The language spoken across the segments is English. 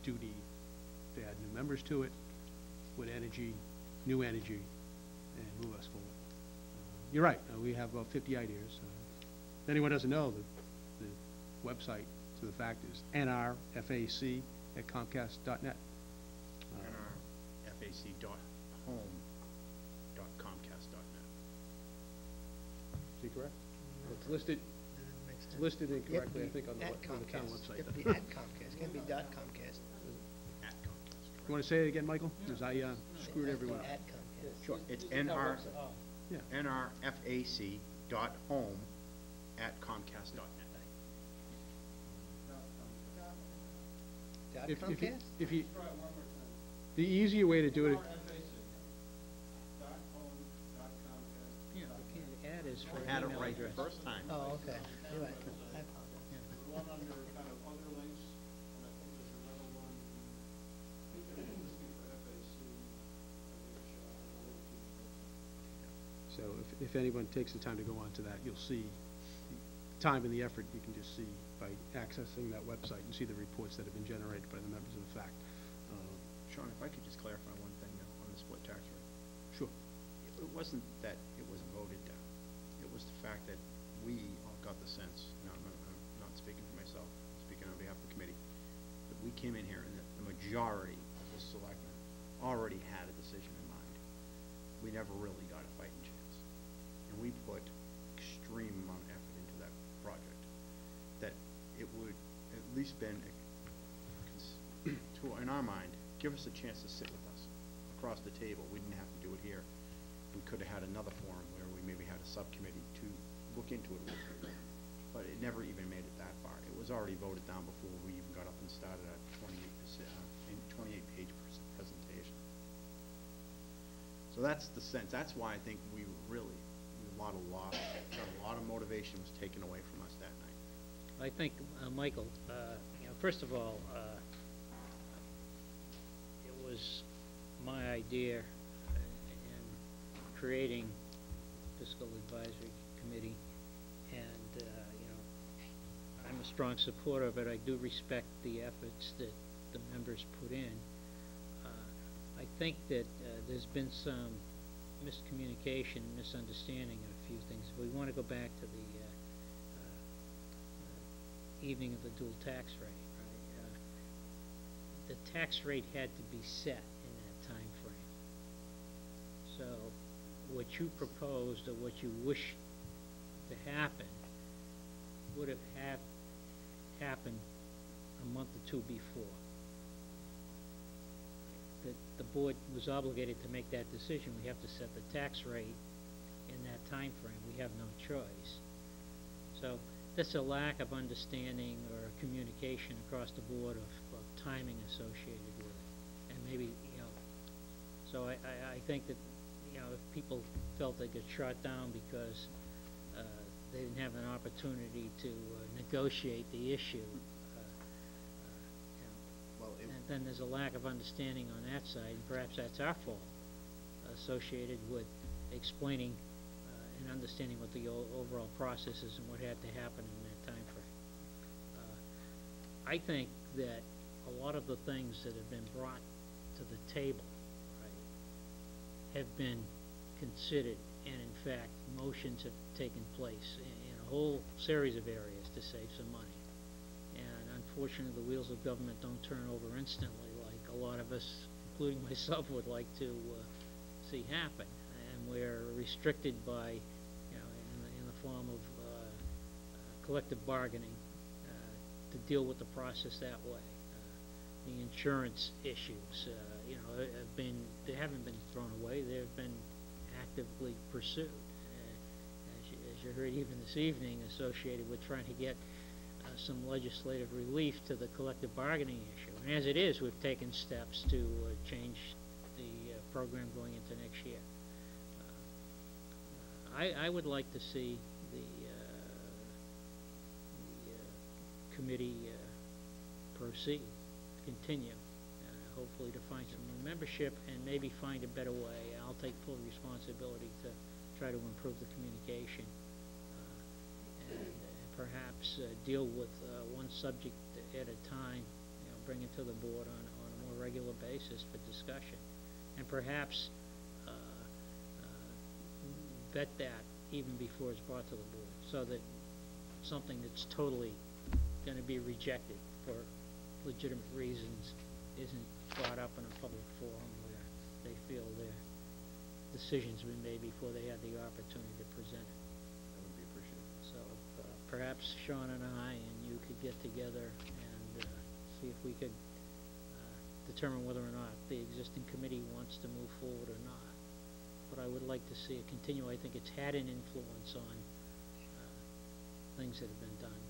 duty to add new members to it with energy, new energy, and move us forward. You're right, we have about 50 ideas. If anyone doesn't know, the website, to the fact, is nrfac@comcast.net. nrfac.home.comcast.net. Is he correct? It's listed. It's listed incorrectly, I think, on the town website. It have to be at Comcast. It can't be .comcast. At Comcast. You want to say it again, Michael? Because I screwed everyone up. At Comcast. Sure. It's Yeah. nrfac.home@comcast.net. Comcast? If you, the easier way to do it. Yeah, the ad is for Had it email right address. the first time. Oh, okay. You're right. I apologize. There's one under kind of other links, and I think there's another one, I think they're listing for FAC, which I believe So if anyone takes the time to go on to that, you'll see the time and the effort you can just see by accessing that website. You see the reports that have been generated by the members of the FAC. Sean, if I could just clarify one thing on the split tax rate. Sure. It wasn't that it was voted down. It was the fact that we all got the sense, now I'm not speaking for myself, I'm speaking on behalf of the committee, that we came in here and that the majority of the selectmen already had a decision in mind. We never really got a fighting chance. And we put extreme amount of effort into that project. That it would at least been, in our mind, give us a chance to sit with us across the table. We didn't have to do it here. We could have had another forum where we maybe had a subcommittee to look into it a little bit. But it never even made it that far. It was already voted down before we even got up and started a 28-page presentation. So that's the sense. That's why I think we really, a lot of motivation was taken away from us that night. I think, Michael, first of all, it was my idea in creating Fiscal Advisory Committee, and I'm a strong supporter of it. I do respect the efforts that the members put in. I think that there's been some miscommunication, misunderstanding of a few things. We want to go back to the evening of the dual tax rate, right? The tax rate had to be set in that time frame. So what you proposed or what you wish to happen would have happened a month or two before. The board was obligated to make that decision. We have to set the tax rate in that time frame. We have no choice. So that's a lack of understanding or communication across the board of timing associated with it. And maybe, so I think that, if people felt they got shot down because they didn't have an opportunity to negotiate the issue, then there's a lack of understanding on that side, and perhaps that's our fault, associated with explaining and understanding what the overall process is and what had to happen in that time frame. I think that a lot of the things that have been brought to the table, right, have been considered, and in fact motions have taken place in a whole series of areas to save some money. And unfortunately, the wheels of government don't turn over instantly like a lot of us, including myself, would like to see happen. And we're restricted by, in the form of collective bargaining to deal with the process that way. The insurance issues, they haven't been thrown away. They've been actively pursued. As you heard even this evening, associated with trying to get some legislative relief to the collective bargaining issue. And as it is, we've taken steps to change the program going into next year. I would like to see the committee proceed, continue, hopefully to find some new membership and maybe find a better way. I'll take full responsibility to try to improve the communication and perhaps deal with one subject at a time, bring it to the board on a more regular basis for discussion. And perhaps vet that even before it's brought to the board, so that something that's totally going to be rejected for legitimate reasons isn't brought up in a public forum where they feel their decisions have been made before they had the opportunity to present it. That would be appreciated. So perhaps Sean and I and you could get together and see if we could determine whether or not the existing committee wants to move forward or not. But I would like to see it continue. I think it's had an influence on things that have been done,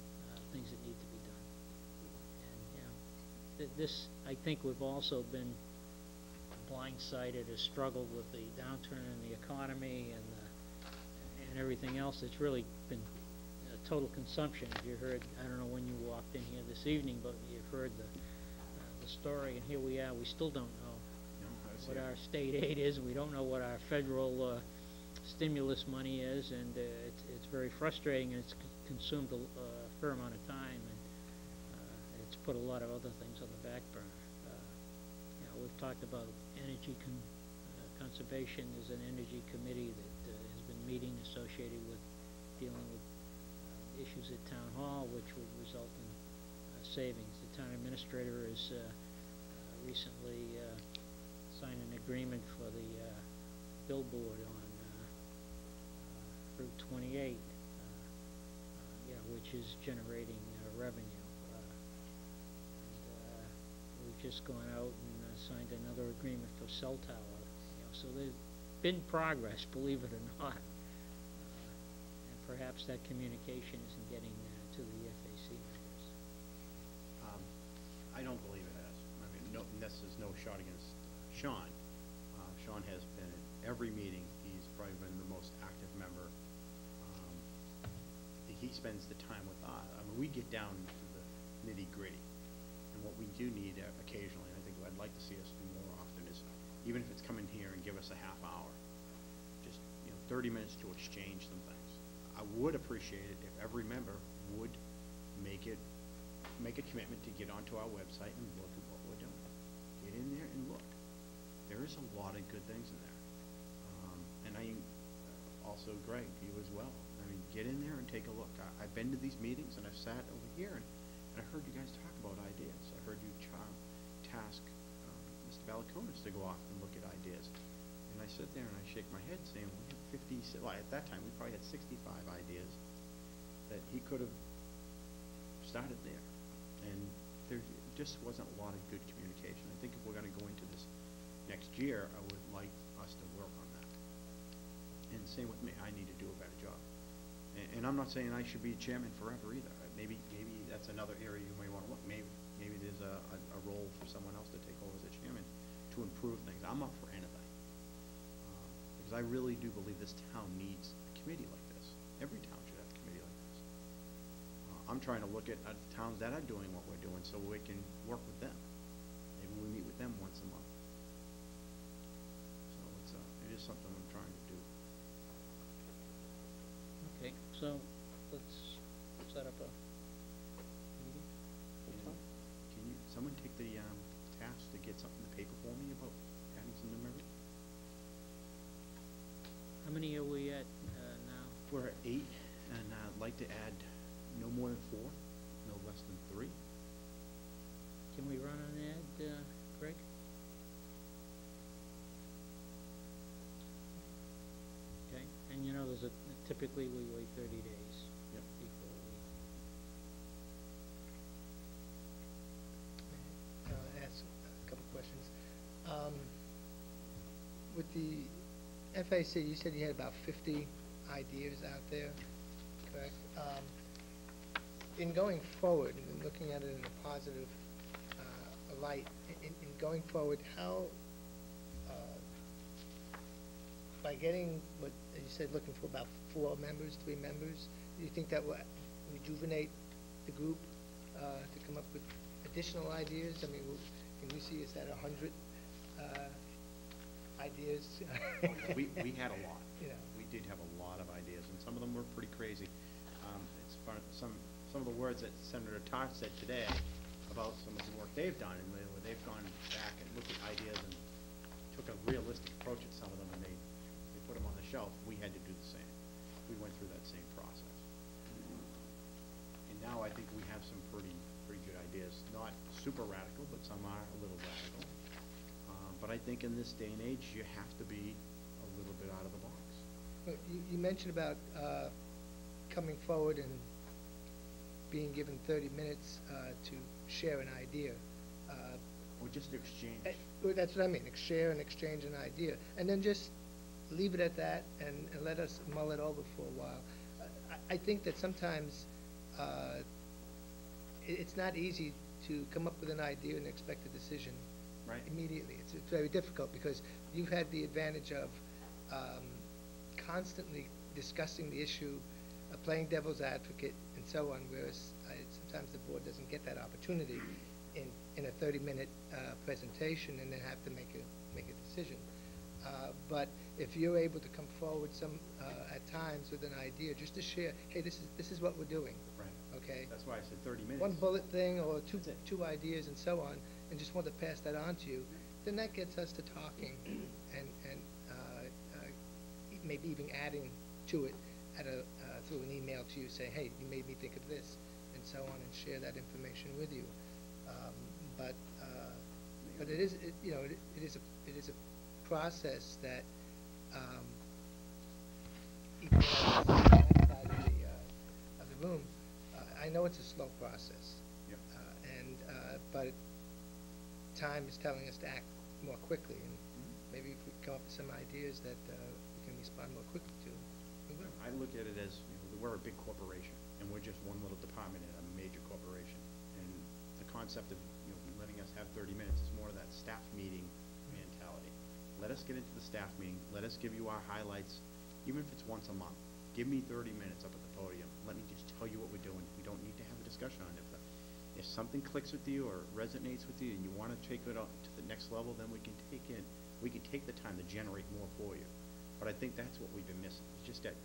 things that need to be done. And, you know, this, I think we've also been blindsided or struggled with the downturn in the economy and everything else. It's really been total consumption. You heard, I don't know when you walked in here this evening, but you've heard the story, and here we are. We still don't know what our state aid is. We don't know what our federal stimulus money is, and it's very frustrating, and it's consumed a fair amount of time, and it's put a lot of other things on the back burner. You know, we've talked about energy conservation. There's an energy committee that has been meeting associated with dealing with issues at Town Hall, which would result in savings. The town administrator has recently signed an agreement for the billboard on Route 28, which is generating revenue. We've just gone out and signed another agreement for cell tower. So there's been progress, believe it or not. And perhaps that communication isn't getting to the FAC members. I don't believe it has. I mean, no, this is no shot against Sean. Sean has been at every meeting. He's probably been the most active member. He spends the time with us. I mean, we get down to the nitty-gritty. And what we do need occasionally, and I think I'd like to see us do more often, is even if it's come in here and give us a half hour, just 30 minutes to exchange some things. I would appreciate it if every member would make a commitment to get onto our website and look at what we're doing. Get in there and look. There is a lot of good things in there. And I also, Greg, you as well. I mean, get in there and take a look. I've been to these meetings, and I've sat over here, and I heard you guys talk about ideas. I heard you task Mr. Balakonis to go off and look at ideas. And I sit there and I shake my head saying, we have 50, well, at that time, we probably had 65 ideas that he could have started there. And there just wasn't a lot of good communication. I think if we're going to go into this next year, I would like us to work on that. And same with me, I need to do a better job. And I'm not saying I should be chairman forever either. Maybe that's another area you may want to look. Maybe there's a role for someone else to take over as a chairman to improve things. I'm up for anything. Because I really do believe this town needs a committee like this. Every town should have a committee like this. I'm trying to look at towns that are doing what we're doing so we can work with them. Maybe we meet with them once a month. So it is something I'm trying to do. Okay, so let's set up a meeting. Can someone take the task to get something in the paper for me about adding some new members? How many are we at now? We're at 8, and I'd like to add no more than 4, no less than 3. Can we run an ad, Greg? Okay, and there's typically we wait 30 days. Yep. Before we. Ask a couple questions. With the FAC, you said you had about 50 ideas out there, correct? In going forward and looking at it in a positive light, in going forward, how, by getting what you said, looking for about 4 members, 3 members, do you think that will rejuvenate the group to come up with additional ideas? I mean, can we see, is that 100 ideas? We had a lot. Yeah. We did have a lot of ideas, and some of them were pretty crazy. It's fun. Some of the words that Senator Tartt said today about some of the work they've done, and where they've gone back and looked at ideas and took a realistic approach at some of them, and they put them on the shelf. We had to do the same. We went through that same process. And now I think we have some pretty good ideas. Not super radical, but some are a little radical. But I think in this day and age, you have to be a little bit out of the box. Well, you mentioned about coming forward and being given 30 minutes to share an idea. Or just exchange. Well, that's what I mean, share and exchange an idea. And then just leave it at that and let us mull it over for a while. I think that sometimes it's not easy to come up with an idea and expect a decision Right. immediately. It's very difficult because you've had the advantage of constantly discussing the issue, playing devil's advocate, and so on, whereas sometimes the board doesn't get that opportunity in a 30-minute presentation and then have to make a decision. But if you're able to come forward at times with an idea, just to share, hey, this is what we're doing. Right. Okay? That's why I said 30 minutes. One bullet thing or That's it. two ideas and so on, and just want to pass that on to you, then that gets us to talking and maybe even adding to it through an email to you, say, hey, you made me think of this, and so on, and share that information with you. But it is a process that even on that side of the room, I know it's a slow process. Yep. But time is telling us to act more quickly, and maybe if we come up with some ideas that we can respond more quickly to, we will. I look at it as, we're a big corporation, and we're just one little department in a major corporation. And the concept of, letting us have 30 minutes is more of that staff meeting mentality. Let us get into the staff meeting. Let us give you our highlights, even if it's once a month. Give me 30 minutes up at the podium. Let me just tell you what we're doing. We don't need to have a discussion on it. If something clicks with you or resonates with you and you want to take it out to the next level, then we can take the time to generate more for you. But I think that's what we've been missing. It's just that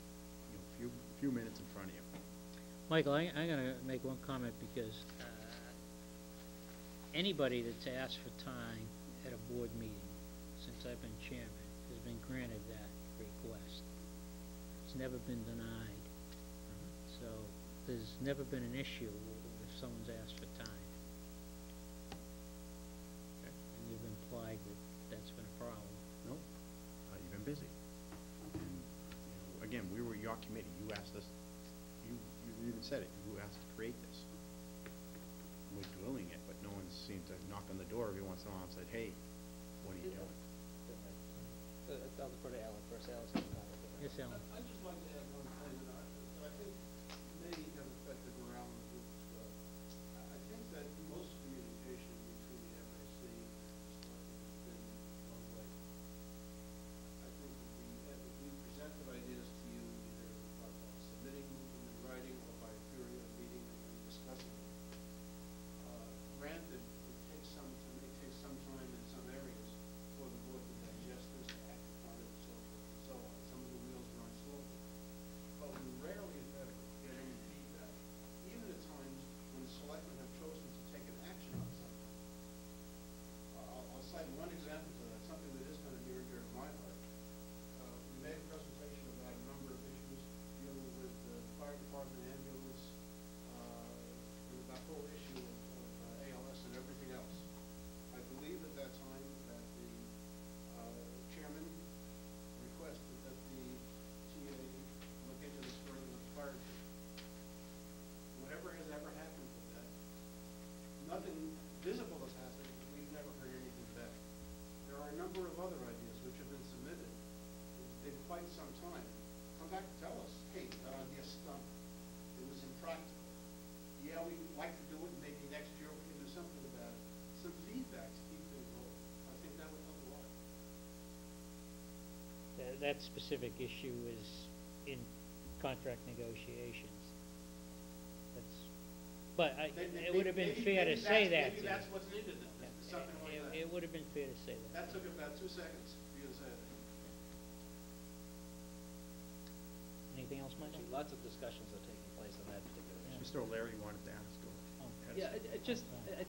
few minutes in front of you. Michael, I'm going to make one comment because anybody that's asked for time at a board meeting since I've been chairman has been granted that request. It's never been denied. So there's never been an issue if someone's asked for time. Okay. And you've implied that that's been a problem. No, you've been busy. And, again, we were your committee. You asked us, you even said it, you asked to create this. We're doing it, but no one seemed to knock on the door every once in a while and said, hey, what are you doing? I'll defer to Alan first. Alan's Yes, Alan. I'd just like to add one thing that I think may have affected morale in the group as well. I think that most communication between the FAC and the selectmen has been one way. I think that we presented ideas to you either by submitting them in writing or by appearing at a meeting and discussing them. Granted, it may take some time in some areas for the board to digest this, to act upon it, and so on. Some of the wheels run slowly. But we rarely, if ever, get any feedback, even at times when the selectmen have chosen to take an action on something. I'll cite one example to that, something that is kind of near and dear to my heart. We made a presentation about a number of issues dealing with the fire department, ambulance, and that whole issue of ALS and everything else. I believe at that time that the chairman requested that the TA look into this further with the fire chief. Whatever has ever happened with that, nothing visible has happened, but we've never heard anything back. There are a number of other ideas which have been submitted. It's been quite some time. Come back and tell us, hey, that idea stunk. It was impractical. Yeah, we'd like to do it, and maybe next year we can do something about it. Some feedback to keep things rolling. I think that would help a lot. That specific issue is in contract negotiations. But it would have been fair to say that. Maybe that's what's needed then, something like that. It would have been fair to say that. That took about 2 seconds for you to say that. Anything else, Michael? Lots of discussions are taking place on that particular issue. Mr. O'Leary wanted to ask. Oh. Yeah, it just,